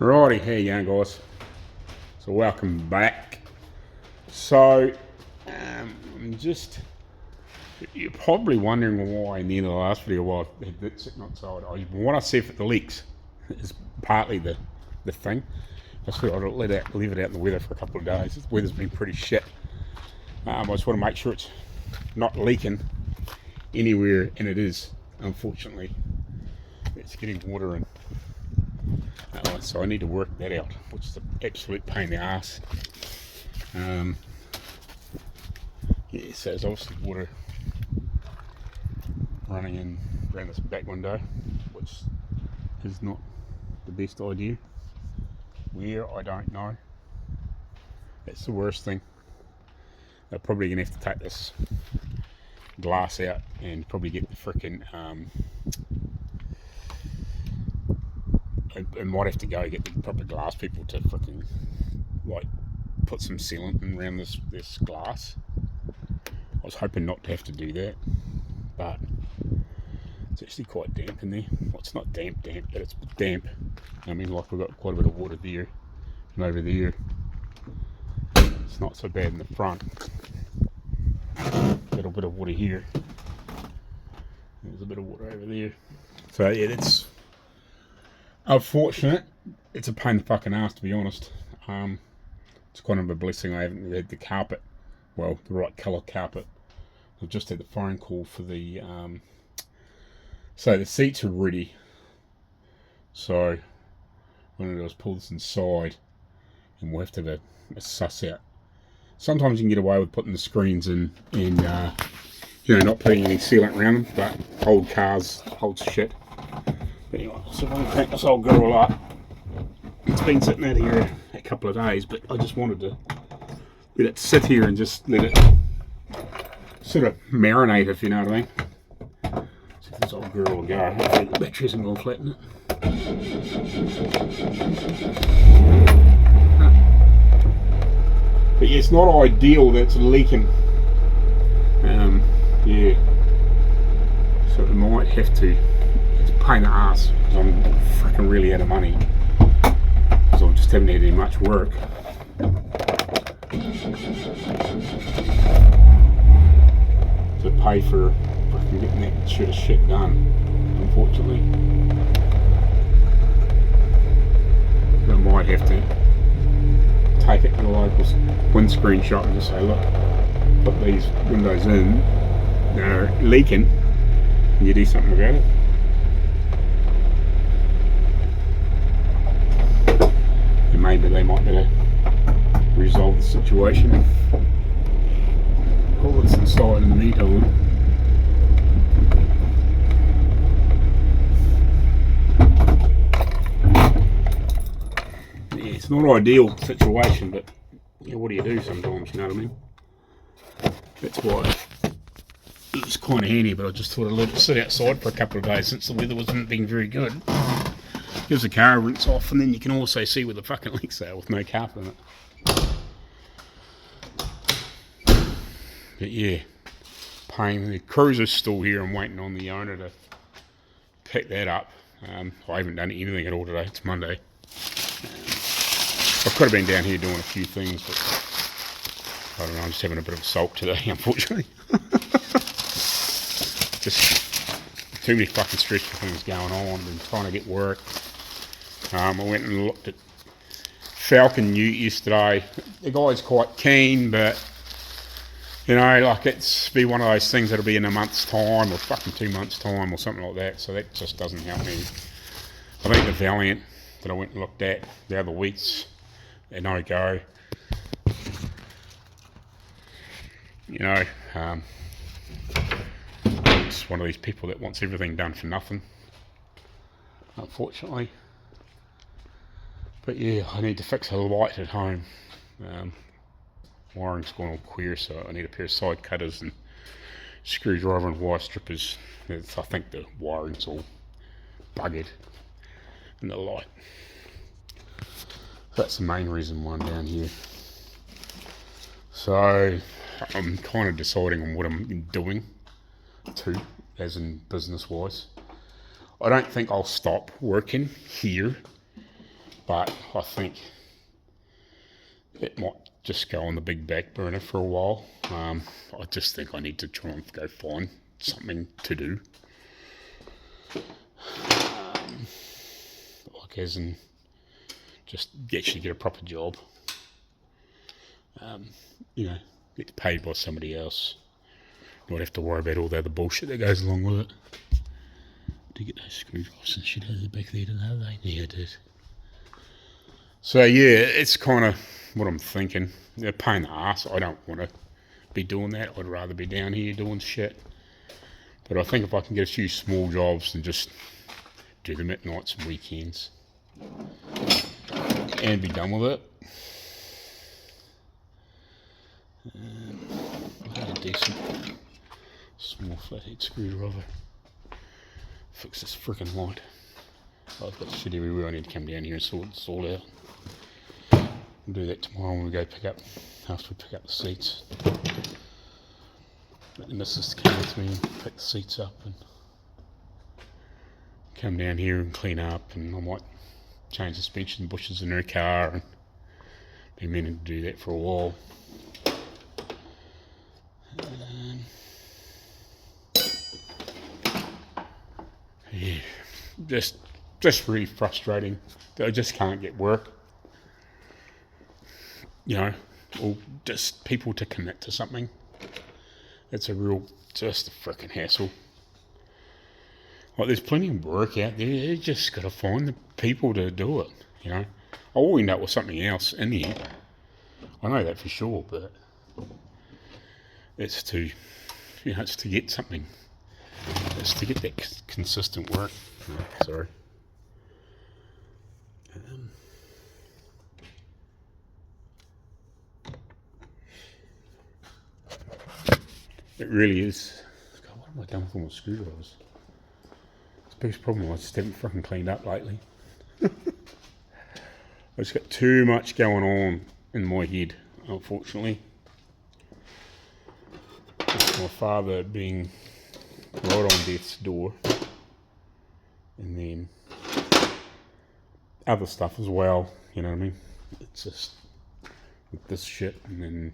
Righty, how you going, guys? So welcome back. So I'm just, you're probably wondering why in the end of the last video why I had that sitting outside. What I see if the leaks is partly the thing. I just thought I'd leave it out in the weather for a couple of days. The weather's been pretty shit. I just want to make sure it's not leaking anywhere, and it is, unfortunately. It's getting water in. So I need to work that out, which is an absolute pain in the ass. Yeah, so there's obviously water running in around this back window, which is not the best idea. Where, I don't know. That's the worst thing. They're probably going to have to take this glass out and probably get the frickin' I might have to go get the proper glass people to fucking like put some sealant around this glass. I was hoping not to have to do that, but it's actually quite damp in there. Well, it's not damp, but it's damp. I mean, like, we've got quite a bit of water there and over there. It's not so bad in the front. A little bit of water here. There's a bit of water over there. So yeah, that's unfortunate. It's a pain in the fucking ass, to be honest. It's kind of a blessing I haven't had the carpet, well, the right colour carpet. I've just had the phone call for the so the seats are ready, so what I'm going to do is pull this inside and we'll have to have a suss out. Sometimes you can get away with putting the screens in and not putting any sealant around them, but old cars hold shit. Anyway, so if I can crank this old girl up. It's been sitting out here a couple of days, but I just wanted to let it sit here and just let it sort of marinate, if you know what I mean. See if this old girl will go. Hopefully the battery isn't going to flatten it. But yeah, it's not ideal that it's leaking. Yeah. So we might have to. Pain in the ass because I'm freaking really out of money because I just haven't had any much work. To pay for fucking getting that shit done, unfortunately. I might have to take it to the local windscreen shop and just say, look, put these windows in, they're leaking, can you do something about it? Maybe they might be able to resolve the situation. Pull this inside in the meantime. Yeah, it's not an ideal situation, but yeah, what do you do sometimes, you know what I mean? That's why it's kind of handy, but I just thought I'd let it sit outside for a couple of days since the weather wasn't being very good. Gives the car a rinse off, and then you can also see where the fucking leaks are with no carpet in it. But yeah, pain. The cruiser's still here. I'm waiting on the owner to pick that up. I haven't done anything at all today. It's Monday. I could have been down here doing a few things, but I don't know. I'm just having a bit of a sulk today, unfortunately. Just too many fucking stressful things going on. I've been trying to get work. I went and looked at Falcon Ute yesterday. The guy's quite keen, but like it's be one of those things that'll be in a month's time or fucking 2 months' time or something like that. So that just doesn't help me. I think the Valiant that I went and looked at the other weeks, they're no go. It's one of these people that wants everything done for nothing, unfortunately. But yeah, I need to fix a light at home. Wiring's gone all queer, so I need a pair of side cutters and screwdriver and wire strippers. I think the wiring's all buggered in the light. That's the main reason why I'm down here. So I'm kind of deciding on what I'm doing too, as in business wise. I don't think I'll stop working here but I think it might just go on the big back burner for a while. I just think I need to try and go find something to do. Like as in just actually get a proper job. You know, get paid by somebody else. Not have to worry about all the other bullshit that goes along with it. Did you get those screwdrivers and shit out of the back there, didn't they? Yeah, I did. So yeah, it's kind of what I'm thinking. They're a pain in the ass. I don't want to be doing that. I'd rather be down here doing shit. But I think if I can get a few small jobs and just do them at nights and weekends and be done with it. I had a decent small flathead screwdriver. Fix this freaking light. I've got shit everywhere. I need to come down here and sort this all out. We'll do that tomorrow when we go pick up, after we pick up the seats. Let the missus come with me and pick the seats up and come down here and clean up, and I might change the suspension bushes in her car, and been meaning to do that for a while. Yeah, just really frustrating that I just can't get work. You know, or just people to commit to something. It's just a freaking hassle. Like, there's plenty of work out there. You just got to find the people to do it, you know. I will end up with something else in here. I know that for sure, but it's to get something. It's to get that consistent work. Oh, sorry. It really is. God, what am I doing with all my screwdrivers? It's the biggest problem. I just haven't fucking cleaned up lately. I just got too much going on in my head, unfortunately. With my father being right on death's door, and then other stuff as well, you know what I mean? It's just with this shit, and then,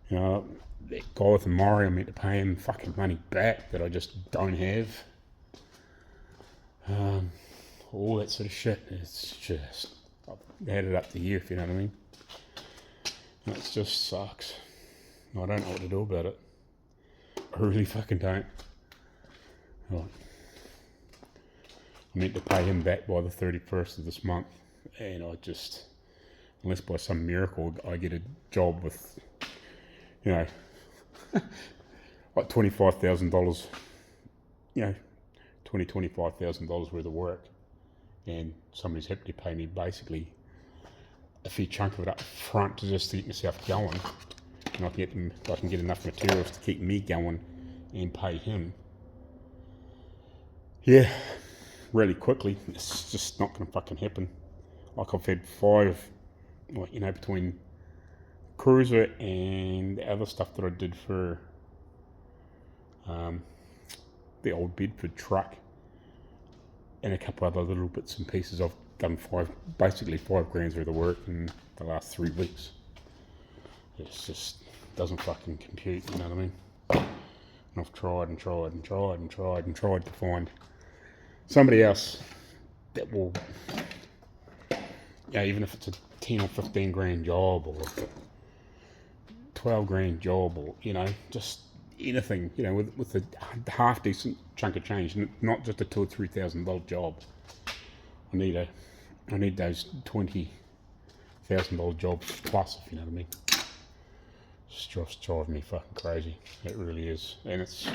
you know, that guy with the Maury, I meant to pay him fucking money back that I just don't have. All that sort of shit. It's just, I've had it up to here, if you know what I mean. And it just sucks. I don't know what to do about it. I really fucking don't. Right. I meant to pay him back by the 31st of this month, and I just, unless by some miracle I get a job with, you know, like $25,000, you know, $25,000 worth of work, and somebody's happy to pay me basically a fair chunk of it up front to just to get myself going, and I can get enough materials to keep me going and pay him. Yeah, really quickly. It's just not going to fucking happen. Like, I've had 5, like, you know, between Cruiser and the other stuff that I did for the old Bedford truck and a couple other little bits and pieces. I've done basically 5 grand's worth of work in the last 3 weeks. It's just doesn't fucking compute, you know what I mean? And I've tried and tried and tried and tried and tried to find somebody else that will, yeah, even if it's a 10 or 15 grand job or 12 grand job, or, you know, just anything, you know, with a half decent chunk of change, not just a $2,000 or $3,000 job. I need those $20,000 jobs plus, if you know what I mean. It's just driving me fucking crazy. It really is, and it's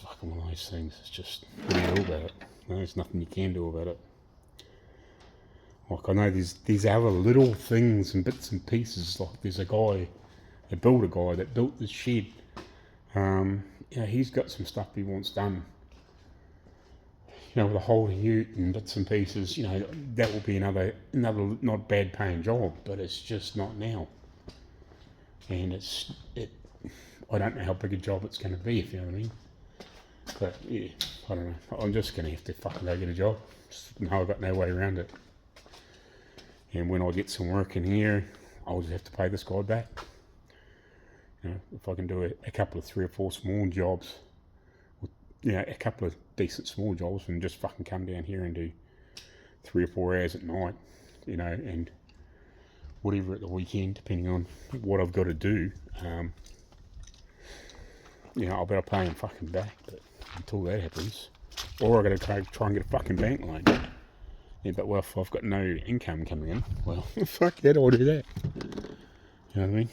fucking one of those things. It's just, what do you do about it? No, there's nothing you can do about it. Like, I know these other little things and bits and pieces. Like, there's a builder guy that built this shed. You know, he's got some stuff he wants done. You know, with a holding ute and bits and pieces. You know, that will be another not bad paying job, but it's just not now. And I don't know how big a job it's going to be, if you know what I mean. But yeah, I don't know. I'm just going to have to fucking go get a job. No, I've got no way around it. And when I get some work in here, I'll just have to pay this guy back. If I can do a couple of 3 or 4 small jobs, a couple of decent small jobs, and just fucking come down here and do 3 or 4 hours at night, and whatever at the weekend, depending on what I've got to do, I'll better pay him fucking back. But until that happens, or I've got to try and get a fucking bank loan. Yeah, but if I've got no income coming in, well, fuck that, I'll do that. You know what I mean?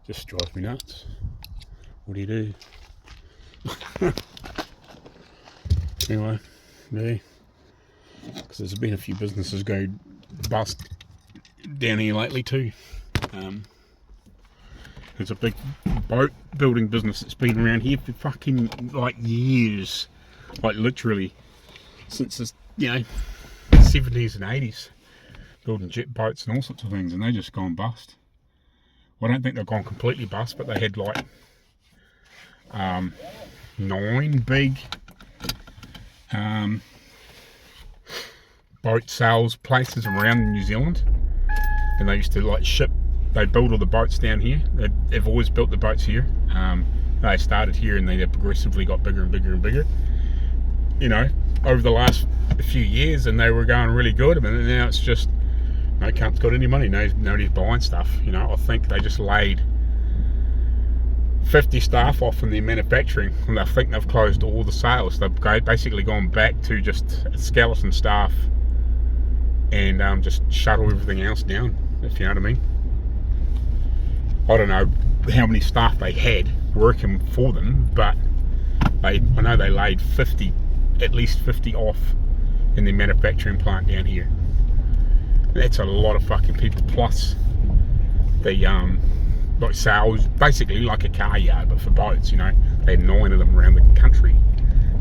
Just drives me nuts. What do you do? Anyway, yeah. Because there's been a few businesses go bust down here lately too. There's a big boat building business that's been around here for fucking years. Literally since the 70s and 80s. Building jet boats and all sorts of things, and they just gone bust. Well, I don't think they've gone completely bust, but they had 9 big boat sales places around New Zealand, and they used to ship. They build all the boats down here. They've always built the boats here. They started here and they progressively got bigger and bigger and bigger. Over the last few years, and they were going really good. And now it's just no cunt's got any money. Nobody's buying stuff. I think they just laid 50 staff off in their manufacturing, and I think they've closed all the sales. They've basically gone back to just skeleton staff and just shuttle everything else down, if you know what I mean. I don't know how many staff they had working for them, but I know they laid at least 50 off in their manufacturing plant down here. That's a lot of fucking people, plus the sales, basically like a car yard but for boats. They had 9 of them around the country.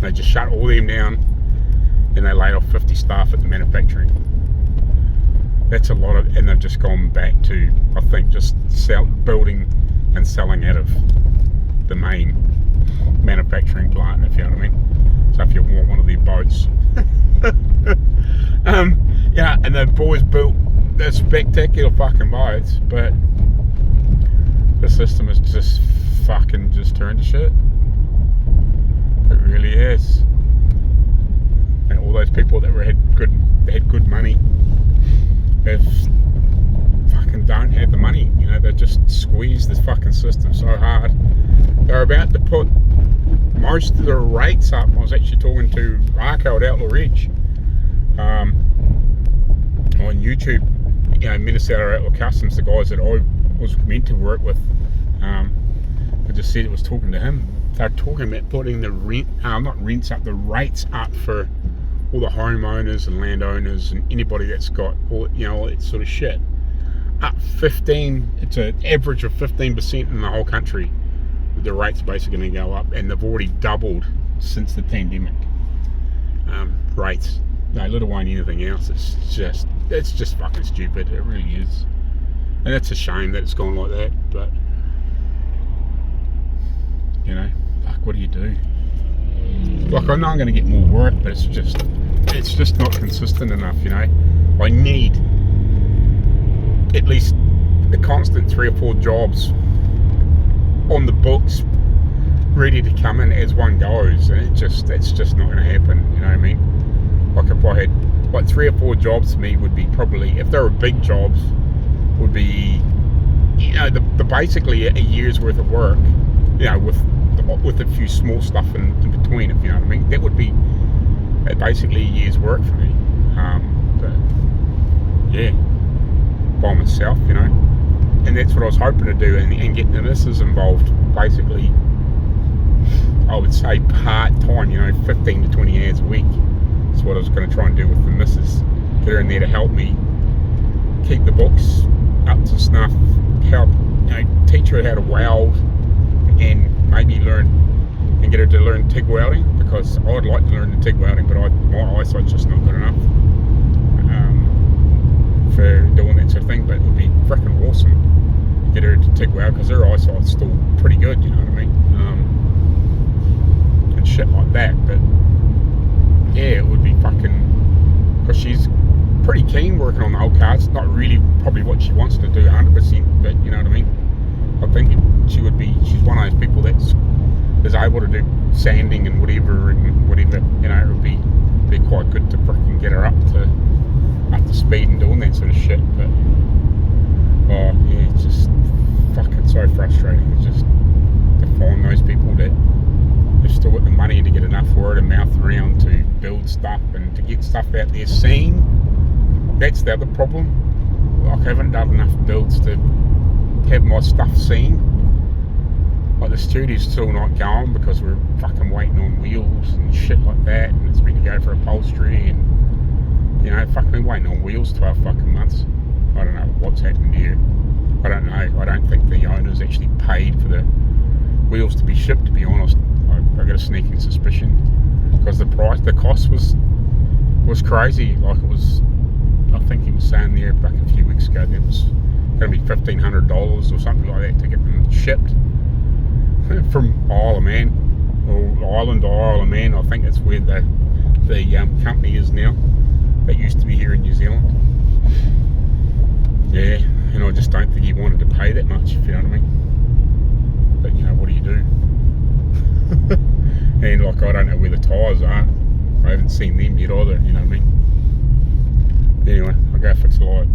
They just shut all them down and they laid off 50 staff at the manufacturing. That's a lot of, and they've just gone back to, I think, just building and selling out of the main manufacturing plant, if you know what I mean. So if you want one of their boats, and the boys built the spectacular fucking boats, but the system has just fucking turned to shit. It really is. And all those people that had good money fucking don't have the money. They just squeezed this fucking system so hard. They're about to put most of the rates up. I was actually talking to Marco at Outlaw Ridge on YouTube. Minnesota Outlaw Customs, the guys that I was meant to work with. I just said I was talking to him. They're talking about putting the the rates up for all the homeowners and landowners and anybody that's got all that sort of shit. Up 15, it's an average of 15% in the whole country. The rates are basically going to go up, and they've already doubled since the pandemic. Rates, no, let alone anything else. It's just fucking stupid. It really is, and it's a shame that it's gone like that. But fuck, what do you do? I know I'm going to get more work, but it's just not consistent enough. I need at least a constant 3 or 4 jobs on the books ready to come in as one goes, and it's just not going to happen. You know what I mean? If I had 3 or 4 jobs, to me would be probably, if they were big jobs, would be the basically a year's worth of work, with a few small stuff in between, if you know what I mean. That would be basically a year's work for me. But yeah, by myself, and that's what I was hoping to do, and get the missus involved. Basically, I would say part-time, 15 to 20 hours a week. That's what I was going to try and do with the missus. Get her in there to help me keep the books up to snuff, help teach her how to weld, and maybe learn and get her to learn TIG welding, because I'd like to learn the TIG welding, but my eyesight's just not good enough for doing that sort of thing. But it would be freaking awesome to get her to TIG weld, because her eyesight's still pretty good, you know what I mean. shit like that. But yeah, it would be fucking, because she's pretty keen working on the old car. It's not really probably what she wants to do 100%, but you know what I mean. I think she's one of those people that's is able to do sanding and whatever, you know. It would be quite good to freaking get her up to speed and doing that sort of shit. But oh yeah, it's just fucking so frustrating. It's just to find those people that have still got the money to get enough word of mouth around to build stuff and to get stuff out there seen. That's the other problem. Like, I haven't done enough builds to have my stuff seen. Like, the studio's still not going because we're fucking waiting on wheels and shit like that, and it's meant to go for upholstery, and you know, fucking been waiting on wheels 12 fucking months. I don't know what's happened here. I don't know. I don't think the owners actually paid for the wheels to be shipped, to be honest. I got a sneaking suspicion, because the cost was crazy. Like, it was, I think he was saying there back a few weeks ago that it was going to be $1,500 or something like that to get them shipped from Isle of Man, or Island to Isle of Man. I think that's where the company is now. That used to be here in New Zealand. Yeah, and I just don't think he wanted to pay that much, if you know what I mean. But you know, what do you do? And like, I don't know where the tyres are. I haven't seen them yet either, you know what I mean. Anyway, I'll go fix the light.